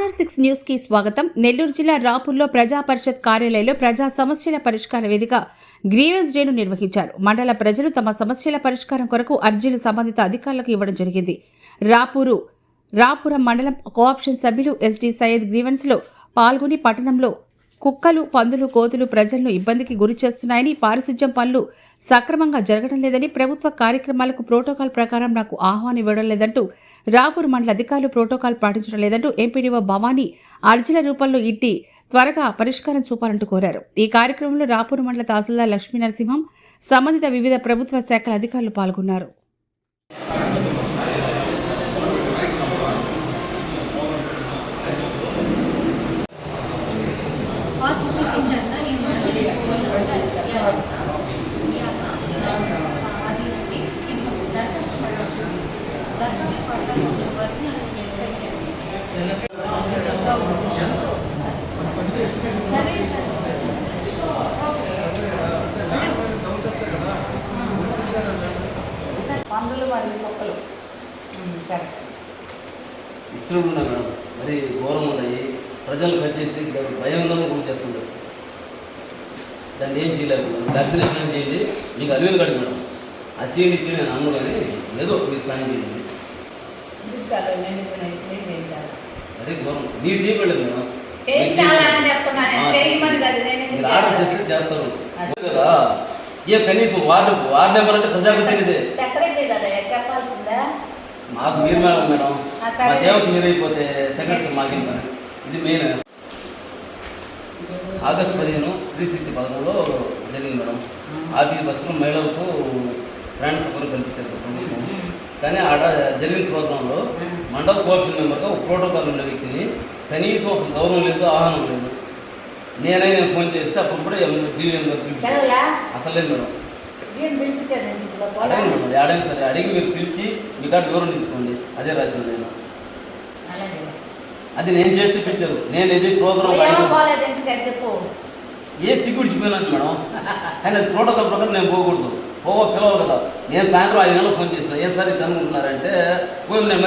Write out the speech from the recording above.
RR6 news కి స్వాగతం. నెల్లూరు జిల్లా రాపూర్లో ప్రజా పరిషత్ కార్యాలయంలో ప్రజా సమస్యల పరిష్కార వేదిక గ్రీవెన్స్ డేను నిర్వహించారు. మండల ప్రజలు తమ సమస్యల పరిష్కారం కొరకు అర్జీలు సంబంధిత అధికారులకు ఇవ్వడం జరిగింది. రాపురం మండలం కోఆప్షన్ సభ్యులు ఎస్డి సయ్యద్ గ్రీవెన్స్ లో పాల్గొని పట్టణంలో కుక్కలు, పందులు, కోతులు ప్రజలను ఇబ్బందికి గురి చేస్తున్నాయని, పారిశుధ్యం పనులు సక్రమంగా జరగడం లేదని, ప్రభుత్వ కార్యక్రమాలకు ప్రోటోకాల్ ప్రకారం నాకు ఆహ్వానం ఇవ్వడం లేదంటూ, రాపూర్ మండల అధికారులు ప్రోటోకాల్ పాటించడం లేదంటూ ఎంపీడీఓ భవానీ అర్జీల రూపంలో ఇట్టి త్వరగా పరిష్కారం చూపాలంటూ కోరారు. ఈ కార్యక్రమంలో రాపూర్ మండల తహసీల్దార్ లక్ష్మీ నరసింహం, సంబంధిత వివిధ ప్రభుత్వ శాఖల అధికారులు పాల్గొన్నారు. పందులు మరియు కుక్కలు సరే ఇచ్చిన మేడం మరి ఘోరం ఉన్నాయి. ప్రజలు వచ్చేసి భయం ఉందని కూడా చేస్తుంటారు. దాన్ని ఏం చేయలేదు. వ్యాక్సినేషన్ ఏం చేయండి, మీకు అలివేలు కడి మేడం అది చేయండి ఇచ్చి నేను అన్ను కానీ ఏదో మీరు సాయం చేయండి. అదే ఘోరం మీరు చేయబడలేదు మేడం. మీరు ఆర్డర్ చేస్తే చేస్తారు కదా. ఏ కనీసం వార్డు నెంబర్ అంటే ప్రజాప్రతినిధి సెక్రటరీ కదా చెప్పాల్సిందా. మాకు మీరు మేడం మా దేవత మీరు అయిపోతే సెక్రటరీ మాకు ఇది మెయిన్. ఆగస్టు 15 శ్రీశక్తి పథకంలో జరిగింది మేడం. ఆర్టీసీ బస్సులో మహిళలకు ప్రయాణ సౌకర్యం కల్పించారు ప్రభుత్వం. కానీ ఆడ జరిగిన ప్రోగ్రాంలో మండల కోఆప్షన్ మెంబర్గా ఒక ప్రోటోకాల్ ఉండే వ్యక్తిని కనీసం అసలు గౌరవం లేదు, ఆహ్వానం లేదు. నేను ఫోన్ చేస్తే అప్పుడు డివిఎం అసలు లేదు మేడం. అడగండి మేడం, ఆడైనా సరే అడిగి మీరు పిలిచి మీ కాడ వివరణ తీసుకోండి. అదే రాశాను నేను. అది నేను చేస్తే పిలిచారు. నేను ఇది ప్రోగ్రామ్ ఏ సిగ్గుడిచిపోయినాను మేడం. కానీ అది ప్రోటోకాల్ ప్రకారం నేను పోకూడదు. పిలవాలి కదా. నేను సాయంత్రం 5 గంటలకు ఫోన్ చేసిన ఏం సార్ ఇచ్చి అనుకుంటున్నారంటే పోయి నేను